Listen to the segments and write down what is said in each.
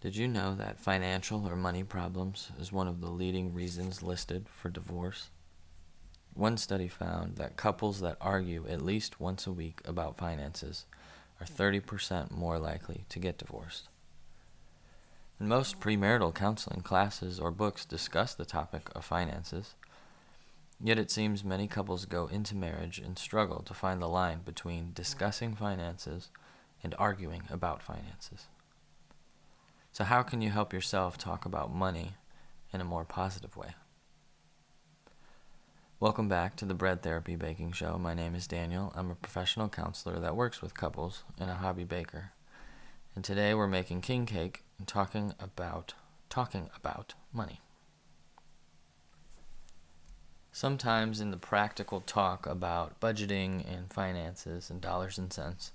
Did you know that financial or money problems is one of the leading reasons listed for divorce? One study found that couples that argue at least once a week about finances are 30% more likely to get divorced. And most premarital counseling classes or books discuss the topic of finances, yet it seems many couples go into marriage and struggle to find the line between discussing finances and arguing about finances. So how can you help yourself talk about money in a more positive way? Welcome back to the Bread Therapy Baking Show. My name is Daniel. I'm a professional counselor that works with couples and a hobby baker. And today we're making king cake and talking about money. Sometimes in the practical talk about budgeting and finances and dollars and cents,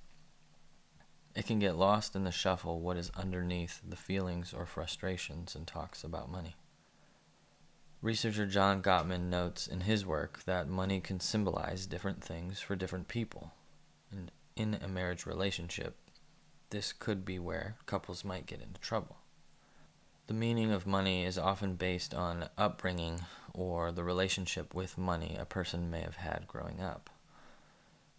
it can get lost in the shuffle what is underneath the feelings or frustrations in talks about money. Researcher John Gottman notes in his work that money can symbolize different things for different people. And in a marriage relationship, this could be where couples might get into trouble. The meaning of money is often based on upbringing or the relationship with money a person may have had growing up.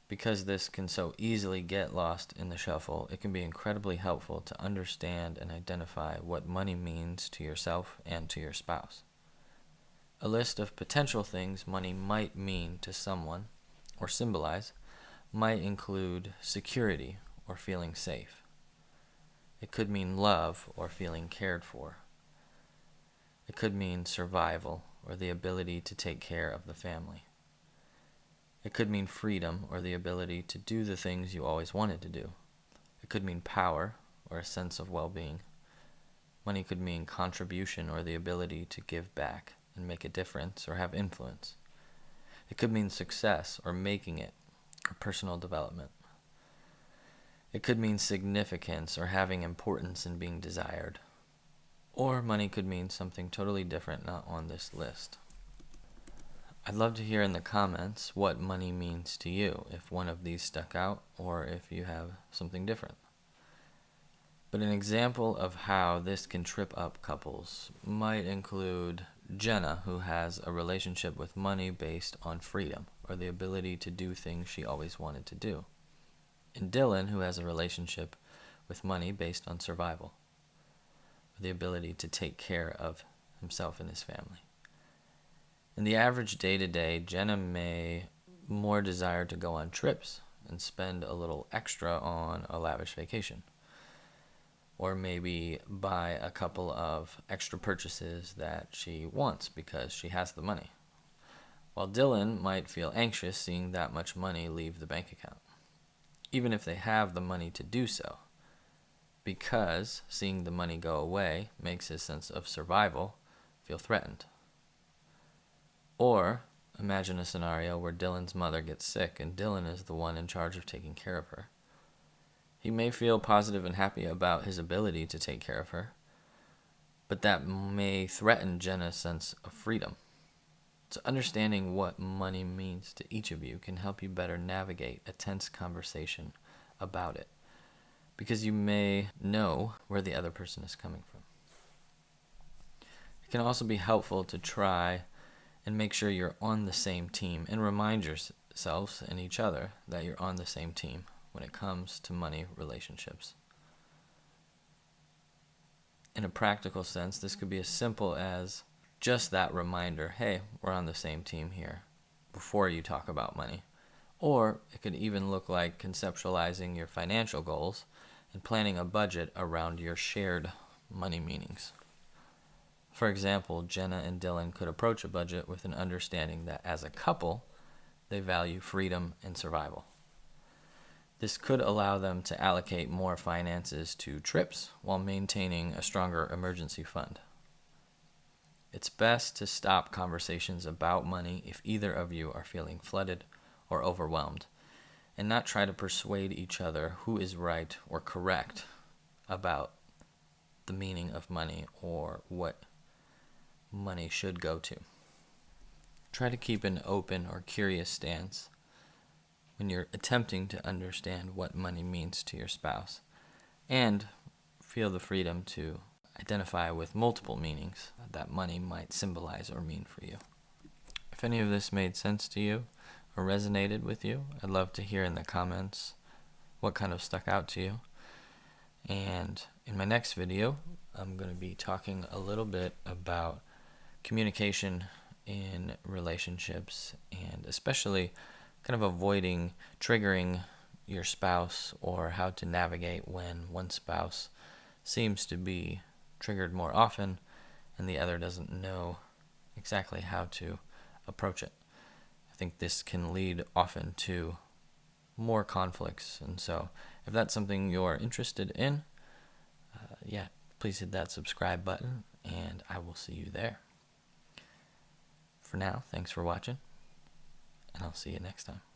Because this can so easily get lost in the shuffle, it can be incredibly helpful to understand and identify what money means to yourself and to your spouse. A list of potential things money might mean to someone or symbolize might include security or feeling safe. It could mean love or feeling cared for. It could mean survival or the ability to take care of the family. It could mean freedom or the ability to do the things you always wanted to do. It could mean power or a sense of well-being. Money could mean contribution or the ability to give back and make a difference or have influence. It could mean success or making it or personal development. It could mean significance or having importance and being desired. Or money could mean something totally different not on this list. I'd love to hear in the comments what money means to you, if one of these stuck out or if you have something different. But an example of how this can trip up couples might include Jenna, who has a relationship with money based on freedom or the ability to do things she always wanted to do. And Dylan, who has a relationship with money based on survival, or the ability to take care of himself and his family. In the average day-to-day, Jenna may more desire to go on trips and spend a little extra on a lavish vacation, or maybe buy a couple of extra purchases that she wants because she has the money, while Dylan might feel anxious seeing that much money leave the bank account, even if they have the money to do so, because seeing the money go away makes his sense of survival feel threatened. Or imagine a scenario where Dylan's mother gets sick and Dylan is the one in charge of taking care of her. He may feel positive and happy about his ability to take care of her, but that may threaten Jenna's sense of freedom. So understanding what money means to each of you can help you better navigate a tense conversation about it, because you may know where the other person is coming from. It can also be helpful to try and make sure you're on the same team and remind yourselves and each other that you're on the same team when it comes to money relationships. In a practical sense, this could be as simple as just that reminder, hey, we're on the same team here, before you talk about money. Or it could even look like conceptualizing your financial goals and planning a budget around your shared money meanings. For example, Jenna and Dylan could approach a budget with an understanding that as a couple, they value freedom and survival. This could allow them to allocate more finances to trips while maintaining a stronger emergency fund. It's best to stop conversations about money if either of you are feeling flooded or overwhelmed, and not try to persuade each other who is right or correct about the meaning of money or what money should go to. Try to keep an open or curious stance when you're attempting to understand what money means to your spouse, and feel the freedom to identify with multiple meanings that money might symbolize or mean for you. If any of this made sense to you or resonated with you, I'd love to hear in the comments what kind of stuck out to you. And in my next video, I'm going to be talking a little bit about communication in relationships, and especially kind of avoiding triggering your spouse, or how to navigate when one spouse seems to be triggered more often and the other doesn't know exactly how to approach it. I think this can lead often to more conflicts, and so if that's something you're interested in, please hit that subscribe button, and I will see you there. For now, thanks for watching, and I'll see you next time.